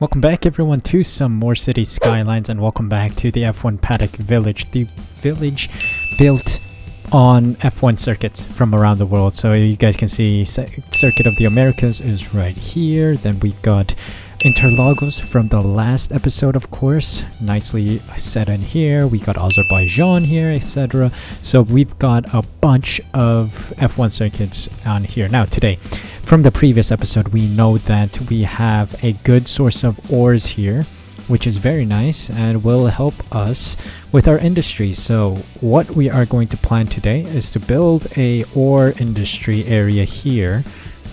Welcome back everyone to some more city skylines, and welcome back to the F1 Paddock Village, the village built on F1 circuits from around the world. So you guys can see Circuit of the Americas is right here. Then we got Interlagos from the last episode, of course, nicely set in here. We got Azerbaijan here, etc. So we've got a bunch of F1 circuits on here. Now today, from the previous episode, we know that we have a good source of ores here, which is very nice and will help us with our industry. So what we are going to plan today is to build a ore industry area here,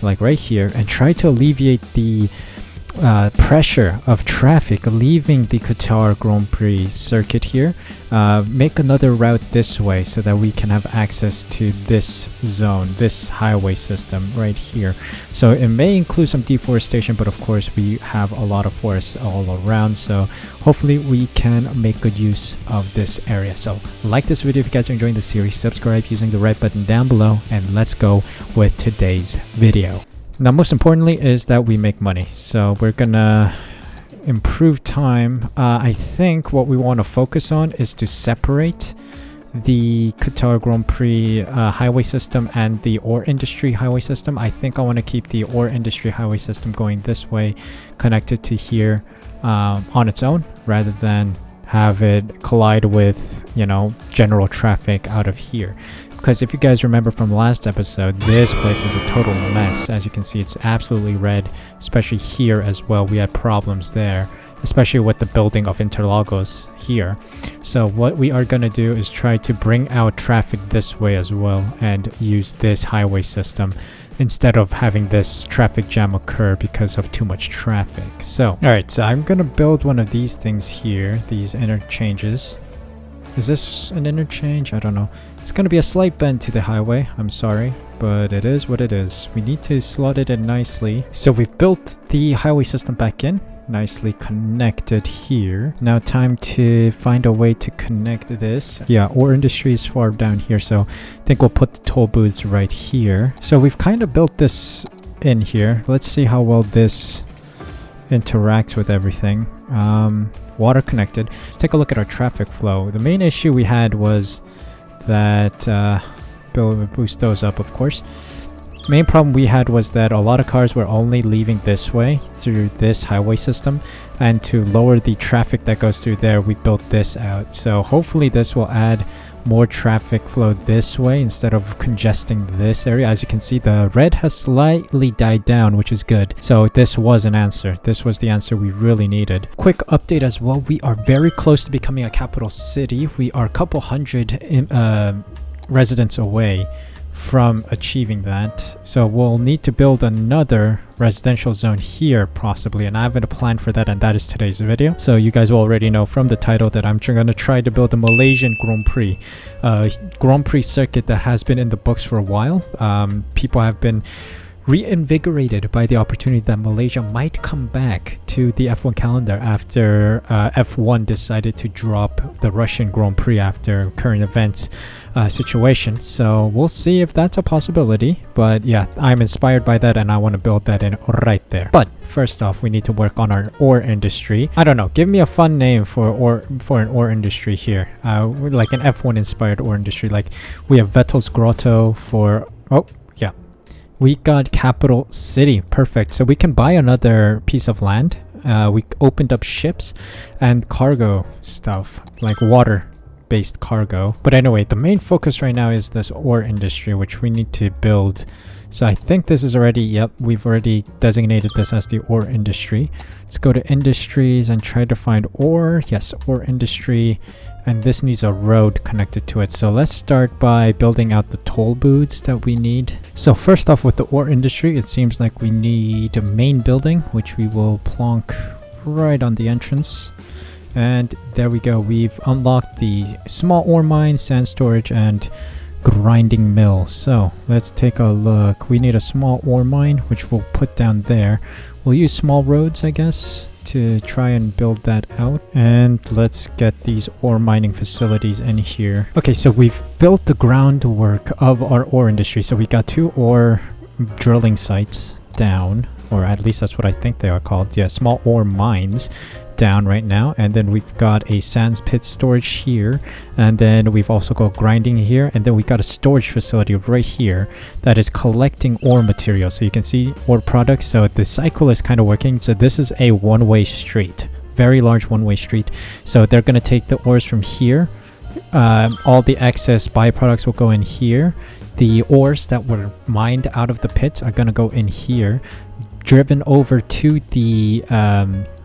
like right here, and try to alleviate the pressure of traffic leaving the Qatar Grand Prix circuit here. Make another route this way so that we can have access to this zone, this highway system right here. So it may include some deforestation, but of course we have a lot of forests all around, so hopefully we can make good use of this area. So like this video if you guys are enjoying the series, subscribe using the right button down below, and let's go with today's video. Now, most importantly is that we make money. So we're gonna improve time. I think what we want to focus on is to separate the Qatar Grand Prix highway system and the ore industry highway system. I think I want to keep the ore industry highway system going this way, connected to here on its own, rather than have it collide with, you know, general traffic out of here. Because if you guys remember from last episode, this place is a total mess. As you can see, it's absolutely red, especially here as well. We had problems there, especially with the building of Interlagos here. So what we are going to do is try to bring out traffic this way as well and use this highway system instead of having this traffic jam occur because of too much traffic. So alright, so I'm going to build one of these things here, these interchanges. Is this an interchange? I don't know. It's going to be a slight bend to the highway. I'm sorry, but it is what it is. We need to slot it in nicely. So we've built the highway system back in, nicely connected here. Now time to find a way to connect this. Yeah, ore industry is far down here, so I think we'll put the toll booths right here. So we've kind of built this in here. Let's see how well this interacts with everything. Water connected. Let's take a look at our traffic flow. The main issue we had was that boost those up, of course. Main problem we had was that a lot of cars were only leaving this way through this highway system, and to lower the traffic that goes through there, we built this out. So hopefully this will add more traffic flow this way instead of congesting this area. As you can see, the red has slightly died down, which is good. So this was an answer. This was the answer we really needed. Quick update as well, we are very close to becoming a capital city. We are a couple hundred residents away from achieving that, so we'll need to build another residential zone here possibly, and I have a plan for that, and that is today's video. So you guys will already know from the title that I'm going to try to build a Malaysian Grand Prix circuit that has been in the books for a while. People have been reinvigorated by the opportunity that Malaysia might come back to the F1 calendar after F1 decided to drop the Russian Grand Prix after current events situation. So we'll see if that's a possibility, but yeah, I'm inspired by that and I want to build that in right there. But first off, we need to work on our ore industry. I don't know, give me a fun name for an ore industry here, like an F1 inspired ore industry. Like we have Vettel's Grotto for, oh yeah, we got Capital City. Perfect. So we can buy another piece of land. We opened up ships and cargo stuff, like water-based cargo. But anyway, the main focus right now is this ore industry, which we need to build. So I think this is already, yep, we've already designated this as the ore industry. Let's go to industries and try to find ore. Yes, ore industry. And this needs a road connected to it. So let's start by building out the toll booths that we need. So first off, with the ore industry, it seems like we need a main building, which we will plonk right on the entrance. And there we go. We've unlocked the small ore mine, sand storage, and grinding mill. So let's take a look. We need a small ore mine, which we'll put down there. We'll use small roads, I guess, to try and build that out. And let's get these ore mining facilities in here. Okay, so we've built the groundwork of our ore industry. So we got 2 ore drilling sites down. or at least that's what I think they are called. Yeah, small ore mines down right now, and then we've got a sands pit storage here, and then we've also got grinding here, and then we got a storage facility right here that is collecting ore material. So you can see ore products. So the cycle is kind of working. So this is a one-way street, very large one-way street. So they're going to take the ores from here. All the excess byproducts will go in here. The ores that were mined out of the pits are going to go in here, driven over to the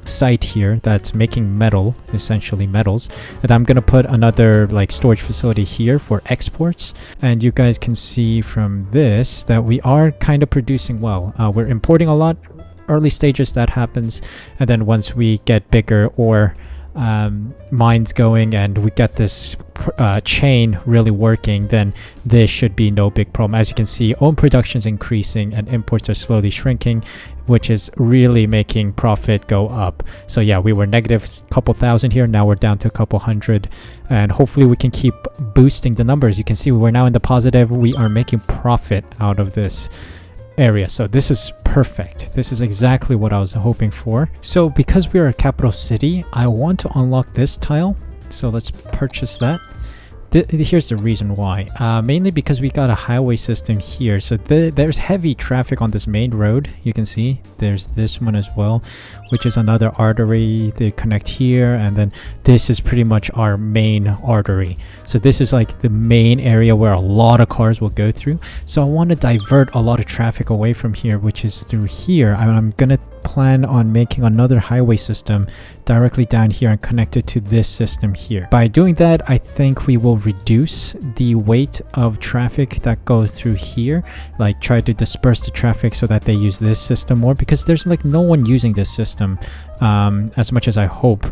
site here that's making metal, essentially metals, and I'm gonna put another like storage facility here for exports. And you guys can see from this that we are kind of producing well. We're importing a lot early stages, that happens, and then once we get bigger or mines going and we get this chain really working, then this should be no big problem. As you can see, own production is increasing and imports are slowly shrinking, which is really making profit go up. So yeah, we were negative a couple thousand here, now we're down to a couple hundred, and hopefully we can keep boosting the numbers. You can see we're now in the positive. We are making profit out of this area, so this is perfect. This is exactly what I was hoping for. So because we are a capital city, I want to unlock this tile, so let's purchase that. Here's the reason why. Mainly because we got a highway system here, so there's heavy traffic on this main road. You can see there's this one as well, which is another artery. They connect here, and then this is pretty much our main artery. So this is like the main area where a lot of cars will go through. So I want to divert a lot of traffic away from here, which is through here. I'm gonna plan on making another highway system directly down here and connect it to this system here. By doing that, I think we will reduce the weight of traffic that goes through here, like try to disperse the traffic so that they use this system more, because there's like no one using this system as much as I hope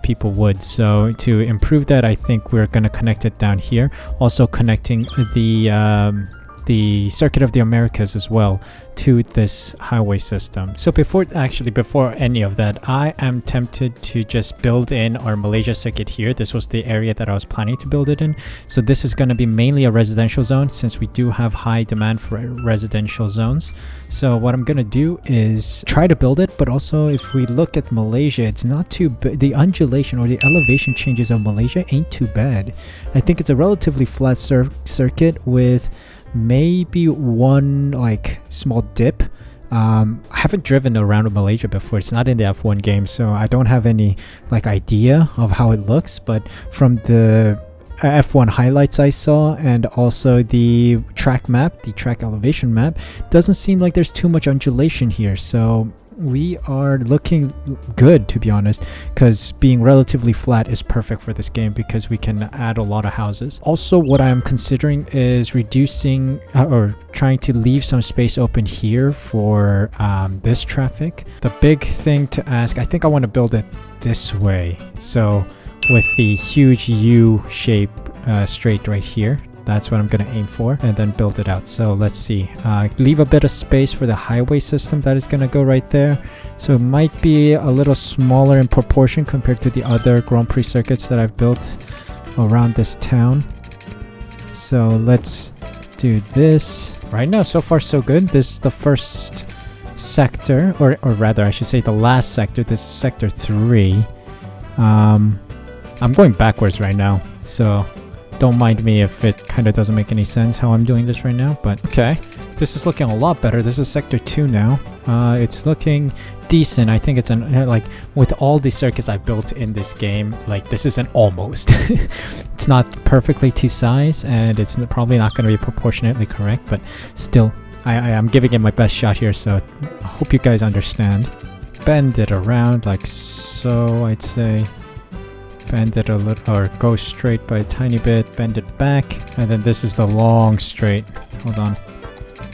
people would. So to improve that, I think we're going to connect it down here, also connecting the Circuit of the Americas as well to this highway system. So before any of that, I am tempted to just build in our Malaysia circuit here. This was the area that I was planning to build it in. So this is going to be mainly a residential zone, since we do have high demand for residential zones. So what I'm going to do is try to build it, but also if we look at Malaysia, it's not too the undulation or the elevation changes of Malaysia ain't too bad. I think it's a relatively flat circuit with maybe one like small dip. I haven't driven around Malaysia before. It's not in the F1 game, so I don't have any like idea of how it looks, but from the F1 highlights I saw and also the track map, the track elevation map, doesn't seem like there's too much undulation here. So we are looking good, to be honest, because being relatively flat is perfect for this game because we can add a lot of houses. Also, what I'm considering is reducing or trying to leave some space open here for this traffic. The big thing to ask, I think I want to build it this way, so with the huge U shape straight right here. That's what I'm going to aim for, and then build it out. So let's see. Leave a bit of space for the highway system that is going to go right there. So it might be a little smaller in proportion compared to the other Grand Prix circuits that I've built around this town. So let's do this. Right now, so far so good. This is the first sector, or rather I should say the last sector. This is sector 3. I'm going backwards right now, so don't mind me if it kind of doesn't make any sense how I'm doing this right now, but okay. This is looking a lot better. This is sector 2 now. It's looking decent. I think it's like with all the circuits I've built in this game, like this is an almost. It's not perfectly to size, and it's probably not going to be proportionately correct, but still, I'm giving it my best shot here, so I hope you guys understand. Bend it around like so, I'd say. Bend it a little, or go straight by a tiny bit, bend it back, and then this is the long straight. Hold on,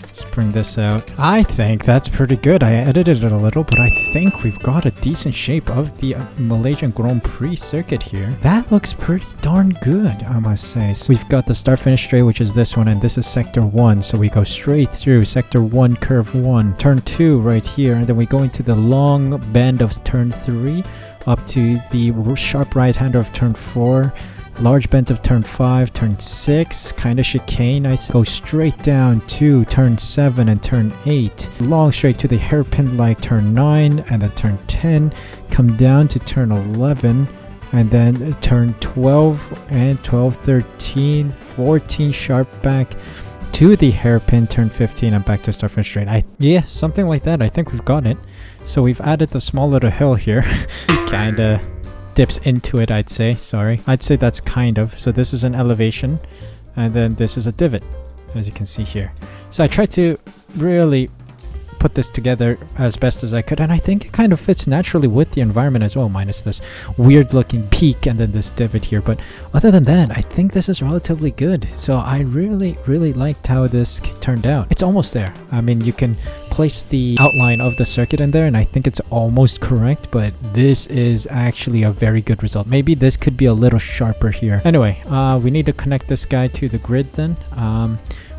let's bring this out. I think that's pretty good. I edited it a little, but I think we've got a decent shape of the Malaysian Grand Prix circuit here. That looks pretty darn good, I must say. So we've got the start finish straight, which is this one, and this is sector 1, so we go straight through sector 1, curve 1, turn 2 right here, and then we go into the long bend of turn 3 up to the sharp right hander of turn 4, large bend of turn 5, turn 6, kind of chicane. I go straight down to turn 7 and turn 8, long straight to the hairpin like turn 9 and then turn 10, come down to turn 11 and then turn 12 and 12, 13, 14, sharp back to the hairpin, turn 15 and back to start finish straight. Yeah, something like that. I think we've got it. So we've added the small little hill here. Kinda dips into it, I'd say. Sorry. I'd say that's kind of. So this is an elevation and then this is a divot, as you can see here. So I tried to really put this together as best as I could, and I think it kind of fits naturally with the environment as well, minus this weird looking peak and then this divot here. But other than that, I think this is relatively good. So I really liked how this turned out. It's almost there. I mean, you can place the outline of the circuit in there and I think it's almost correct, but this is actually a very good result. Maybe this could be a little sharper here. Anyway, we need to connect this guy to the grid then.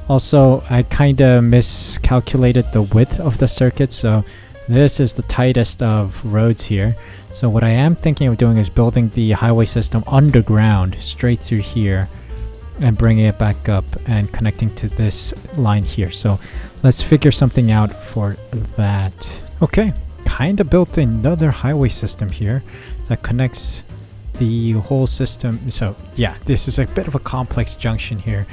Also, I kind of miscalculated the width of the circuit, so this is the tightest of roads here. So what I am thinking of doing is building the highway system underground straight through here and bringing it back up and connecting to this line here. So let's figure something out for that. Okay, kind of built another highway system here that connects the whole system. So yeah, this is a bit of a complex junction here.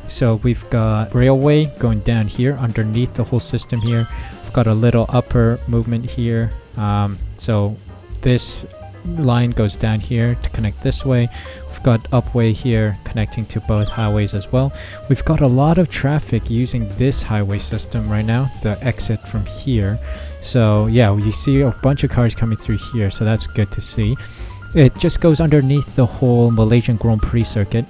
So we've got railway going down here underneath the whole system here. We've got a little upper movement here. So this line goes down here to connect this way. We've got upway here connecting to both highways as well. We've got a lot of traffic using this highway system right now, the exit from here. So yeah, you see a bunch of cars coming through here, so that's good to see. It just goes underneath the whole Malaysian Grand Prix circuit.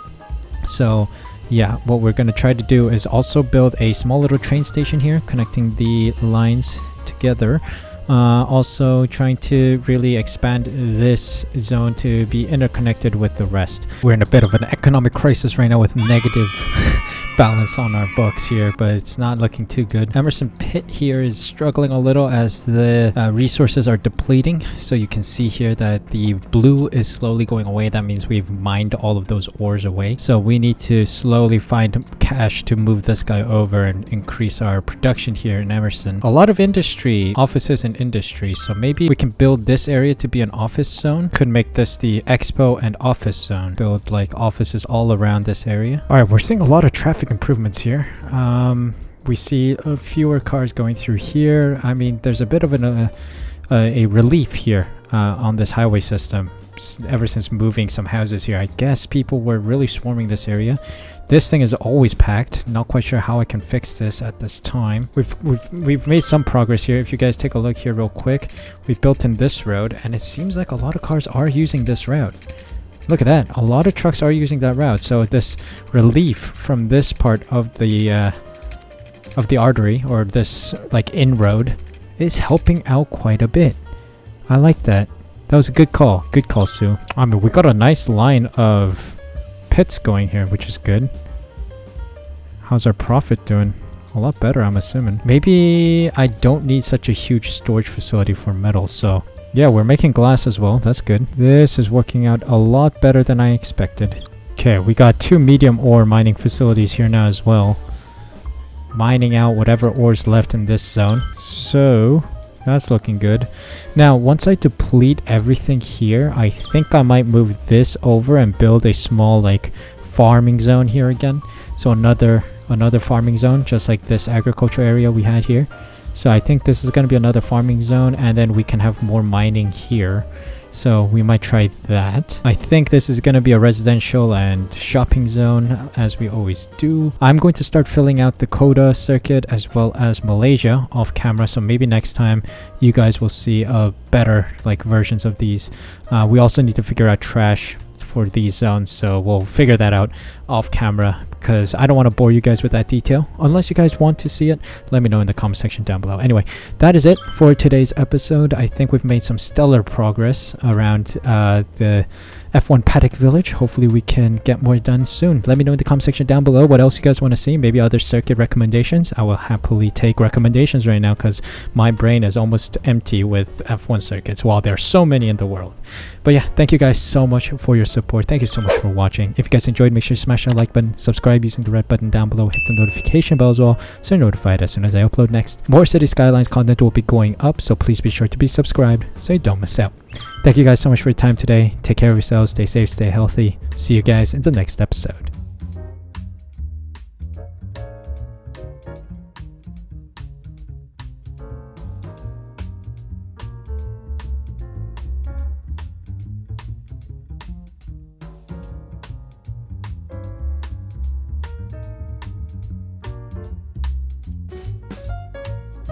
So yeah, what we're going to try to do is also build a small little train station here connecting the lines together. Also trying to really expand this zone to be interconnected with the rest. We're in a bit of an economic crisis right now with negative balance on our books here, but it's not looking too good. Emerson Pit here is struggling a little as the resources are depleting. So you can see here that the blue is slowly going away. That means we've mined all of those ores away. So we need to slowly find cash to move this guy over and increase our production here in Emerson. A lot of industry, offices and industry. So maybe we can build this area to be an office zone. Could make this the expo and office zone. Build like offices all around this area. All right, we're seeing a lot of traffic improvements here. We see fewer cars going through here. I mean, there's a bit of a relief here on this highway system ever since moving some houses here. I guess people were really swarming this area. This thing is always packed. Not quite sure how I can fix this at this time. We've made some progress here. If you guys take a look here real quick, we built in this road and it seems like a lot of cars are using this route. Look at that. A lot of trucks are using that route. So this relief from this part of the artery, or this like inroad, is helping out quite a bit. I like that. That was a good call. Good call, Sue. I mean, we got a nice line of pits going here, which is good. How's our profit doing? A lot better, I'm assuming. Maybe I don't need such a huge storage facility for metal, so yeah, we're making glass as well. That's good. This is working out a lot better than I expected. Okay, we got 2 medium ore mining facilities here now as well. Mining out whatever ore's left in this zone. So that's looking good. Now, once I deplete everything here, I think I might move this over and build a small like farming zone here again. So another farming zone, just like this agriculture area we had here. So I think this is going to be another farming zone, and then we can have more mining here. So we might try that. I think this is going to be a residential and shopping zone, as we always do. I'm going to start filling out the Koda circuit as well as Malaysia off camera. So maybe next time you guys will see better like versions of these. We also need to figure out trash for these zones, so we'll figure that out off camera because I don't want to bore you guys with that detail. Unless you guys want to see it, let me know in the comment section down below. Anyway, that is it for today's episode. I think we've made some stellar progress around the F1 Paddock Village. Hopefully we can get more done soon. Let me know in the comment section down below what else you guys want to see, maybe other circuit recommendations. I will happily take recommendations right now because my brain is almost empty with F1 circuits while there are so many in the world. But yeah, thank you guys so much for your support. Thank you so much for watching. If you guys enjoyed, make sure to smash that like button, subscribe using the red button down below, hit the notification bell as well so you're notified as soon as I upload next. More City Skylines content will be going up, so please be sure to be subscribed so you don't miss out. Thank you guys so much for your time today. Take care of yourselves, stay safe, stay healthy. See you guys in the next episode.